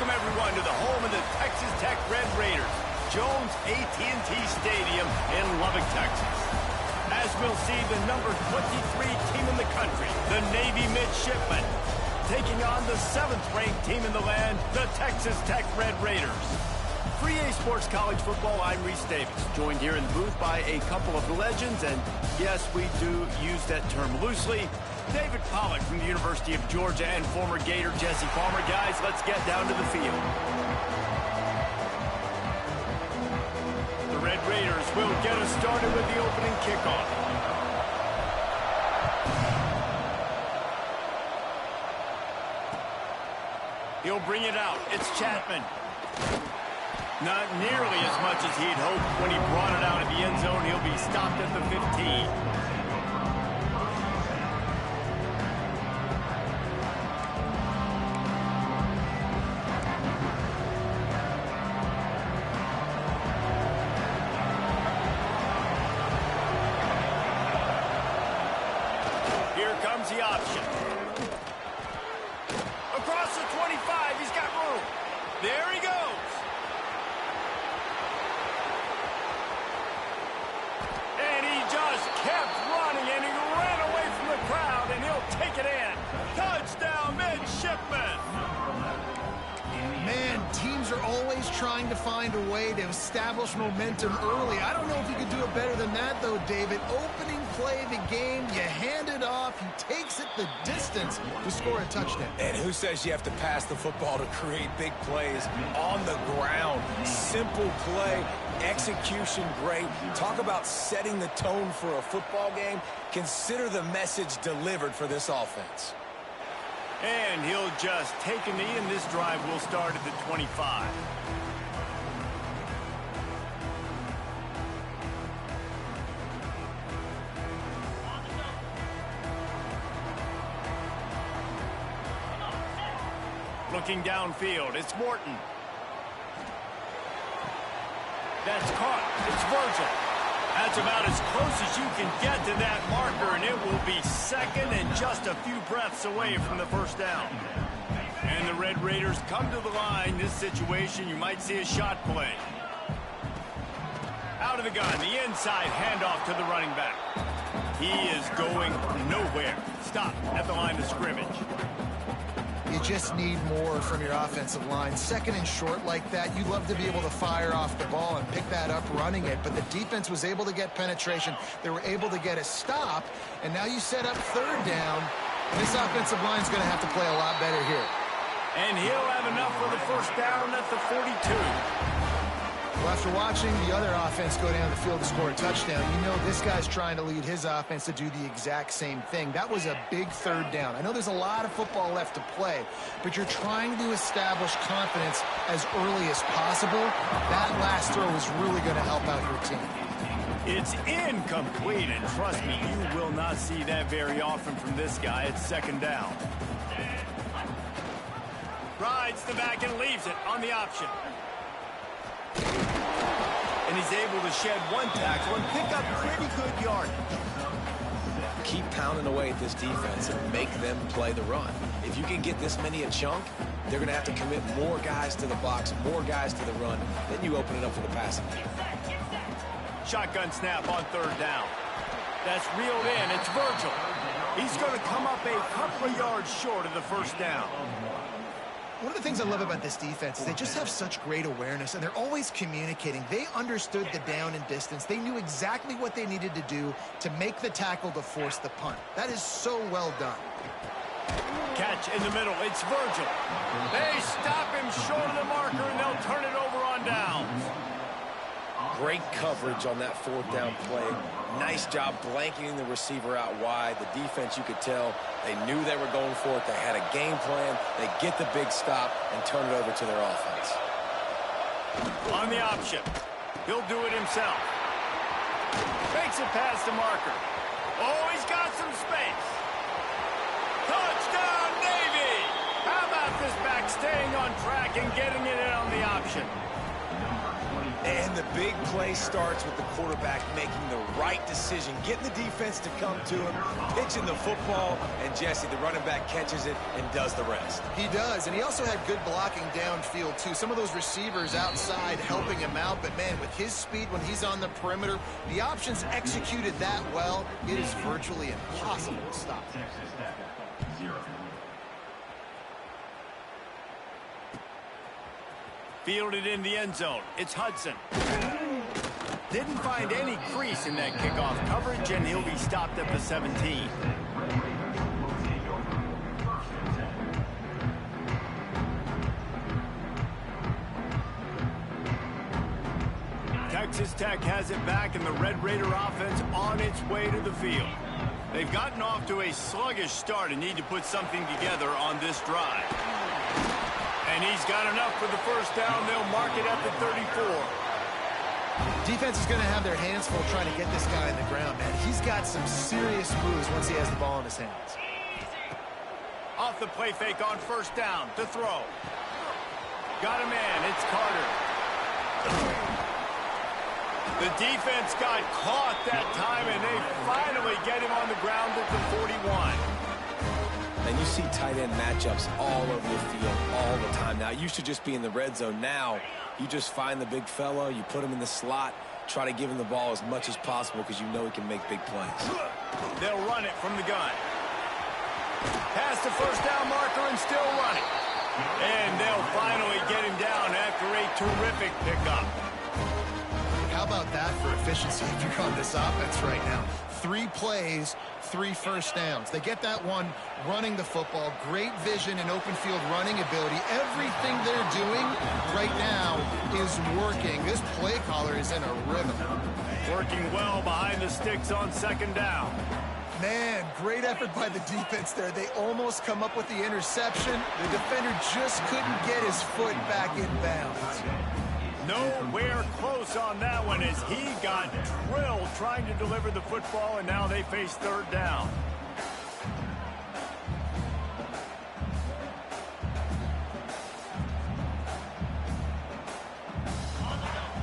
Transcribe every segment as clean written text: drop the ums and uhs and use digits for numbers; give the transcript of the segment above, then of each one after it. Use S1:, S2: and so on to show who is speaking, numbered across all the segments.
S1: Welcome, everyone, to the home of the Texas Tech Red Raiders, Jones AT&T Stadium in Lubbock, Texas. As we'll see, the number 23 team in the country, the Navy Midshipmen, taking on the 7th-ranked team in the land, the Texas Tech Red Raiders. For EA Sports College Football, I'm Reese Davis, joined here in the booth by a couple of legends, and yes, we do use that term loosely. David Pollack from the University of Georgia and former Gator Jesse Palmer. Guys, let's get down to the field. The Red Raiders will get us started with the opening kickoff. He'll bring it out. It's Chapman. Not nearly as much as he'd hoped when he brought it out of the end zone. He'll be stopped at the 15. Here comes the option. Across the 25, he's got room. There he goes. And he just kept running, and he ran away from the crowd, and he'll take it in. Touchdown, Midshipmen.
S2: Man, teams are always trying to find a way to establish momentum early. I don't know if you could do it better than that, though, David. Opening play of the game, you hand it off, he takes it the distance to score a touchdown.
S3: And who says you have to pass the football to create big plays on the ground? Simple play, execution great. Talk about setting the tone for a football game. Consider the message delivered for this offense.
S1: And he'll just take a knee, and this drive will start at the 25. Looking downfield, it's Morton. That's caught. It's Virgil. That's about as close as you can get to that marker, and it will be second and just a few breaths away from the first down. And the Red Raiders come to the line. This situation, you might see a shot play. Out of the gun, the inside handoff to the running back. He is going nowhere. Stop at the line of scrimmage.
S2: You just need more from your offensive line. Second and short like that, you'd love to be able to fire off the ball and pick that up running it, but the defense was able to get penetration. They were able to get a stop, and now you set up third down. This offensive line is going to have to play a lot better here.
S1: And he'll have enough for the first down at the 42.
S2: Well, after watching the other offense go down the field to score a touchdown, you know this guy's trying to lead his offense to do the exact same thing. That was a big third down. I know there's a lot of football left to play, but you're trying to establish confidence as early as possible. That last throw is really going to help out your team.
S1: It's incomplete, and trust me, you will not see that very often from this guy. It's second down. Rides the back and leaves it on the option. And he's able to shed one tackle and pick up pretty good yardage.
S3: Keep pounding away at this defense and make them play the run. If you can get this many a chunk, they're going to have to commit more guys to the box, more guys to the run. Then you open it up for the passing game.
S1: Shotgun snap on third down. That's reeled in. It's Virgil. He's going to come up a couple of yards short of the first down.
S2: One of the things I love about this defense is they just have such great awareness, and they're always communicating. They understood the down and distance. They knew exactly what they needed to do to make the tackle to force the punt. That is so well done.
S1: Catch in the middle. It's Virgil. They stop him short of the marker, and they'll turn it over on downs.
S3: Great coverage on that fourth down play. Nice job blanketing the receiver out wide. The defense, you could tell, they knew they were going for it. They had a game plan. They get the big stop and turn it over to their offense.
S1: On the option. He'll do it himself. Makes it past the marker. Oh, he's got some space. Touchdown, Navy! How about this back staying on track and getting it in on the option?
S3: And And the big play starts with the quarterback making the right decision, getting the defense to come to him, pitching the football, and Jesse, the running back, catches it and does the rest.
S2: He does, and he also had good blocking downfield, too. Some of those receivers outside helping him out, but, man, with his speed when he's on the perimeter, the options executed that well, it is virtually impossible to stop.
S1: Fielded in the end zone. It's Hudson. Didn't find any crease in that kickoff coverage, and he'll be stopped at the 17. Texas Tech has it back, and the Red Raider offense on its way to the field. They've gotten off to a sluggish start and need to put something together on this drive. And he's got enough for the first down. They'll mark it at the 34.
S2: Defense is going to have their hands full trying to get this guy in the ground, man. He's got some serious moves once he has the ball in his hands.
S1: Off the play fake on first down to throw. Got a man. It's Carter. The defense got caught that time, and they finally get him on the ground at the 41.
S3: And you see tight end matchups all over the field all the time. Now, it used to just be in the red zone. Now, you just find the big fella, you put him in the slot, try to give him the ball as much as possible because you know he can make big plays.
S1: They'll run it from the gun. Past the first down marker and still running. And they'll finally get him down after a terrific pickup.
S2: How about that for efficiency if you're on this offense right now? 3 plays, 3 first downs. They get that one running the football. Great vision and open field running ability. Everything they're doing right now is working. This play caller is in a rhythm.
S1: Working well behind the sticks on second down.
S2: Man, great effort by the defense there. They almost come up with the interception. The defender just couldn't get his foot back in bounds.
S1: Nowhere close on that one as he got drilled trying to deliver the football, and now they face third down.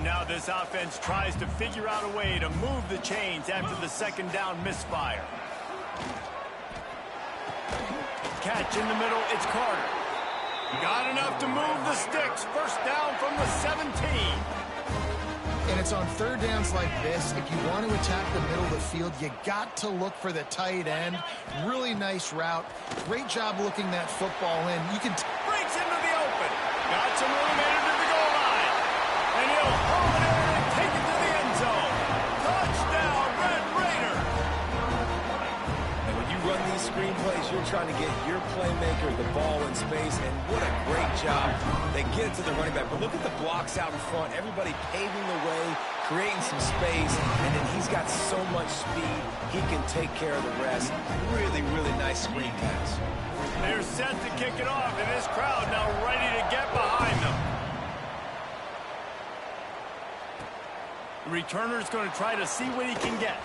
S1: Now this offense tries to figure out a way to move the chains after the second down misfire. Catch in the middle, it's Carter. Got enough to move the sticks. First down from the 17.
S2: And it's on third downs like this. If you want to attack the middle of the field, you got to look for the tight end. Really nice route. Great job looking that football in. You can
S1: breaks into the open. Got some room into the goal line. And he'll haul it in and take it to the end zone. Touchdown, Red Raider.
S3: And when you run these screenplays, you're trying to get your playmaker the ball in space, and what a great job. They get it to the running back, but look at the blocks out in front. Everybody paving the way, creating some space, and then he's got so much speed, he can take care of the rest. Really, really nice screen pass.
S1: They're set to kick it off, and this crowd now ready to get behind them. The returner's going to try to see what he can get.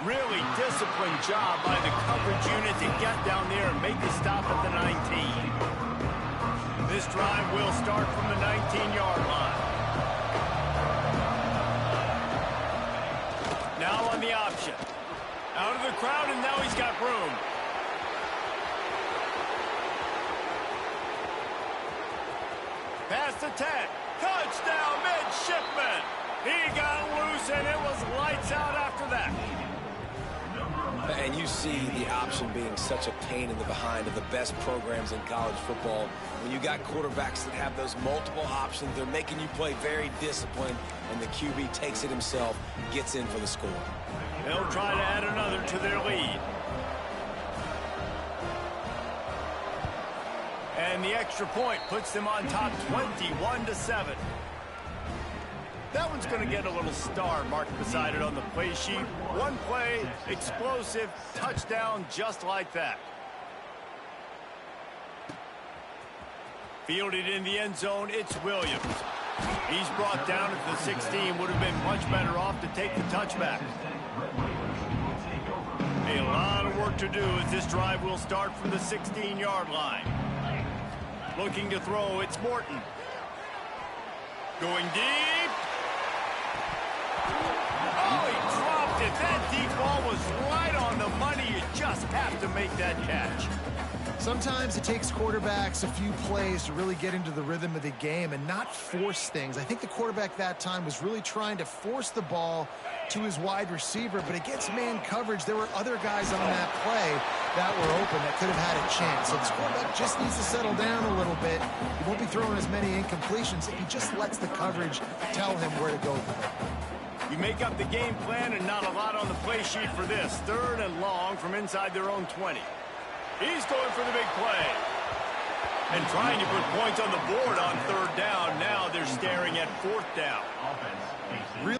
S1: Really disciplined job by the coverage unit to get down there and make the stop at the 19. This drive will start from the 19-yard line. Now on the option. Out of the crowd, and now he's got room. Past the 10. Touchdown, midshipman. He got loose, and it was lights out after that.
S3: And you see the option being such a pain in the behind of the best programs in college football. When you got quarterbacks that have those multiple options, they're making you play very disciplined, and the QB takes it himself, gets in for the score.
S1: They'll try to add another to their lead. And the extra point puts them on top 21-7. That one's going to get a little star marked beside it on the play sheet. One play, explosive, touchdown just like that. Fielded in the end zone, it's Williams. He's brought down at the 16. Would have been much better off to take the touchback. A lot of work to do as this drive will start from the 16-yard line. Looking to throw, it's Morton. Going deep. was right on the money. You just have to make that catch.
S2: Sometimes it takes quarterbacks a few plays to really get into the rhythm of the game and not force things. I think the quarterback that time was really trying to force the ball to his wide receiver, but against man coverage, there were other guys on that play that were open that could have had a chance. So this quarterback just needs to settle down a little bit. He won't be throwing as many incompletions if he just lets the coverage tell him where to go.
S1: You make up the game plan and not a lot on the play sheet for this. 3rd and long from inside their own 20. He's going for the big play. And trying to put points on the board on 3rd down. Now they're staring at 4th down.
S2: Really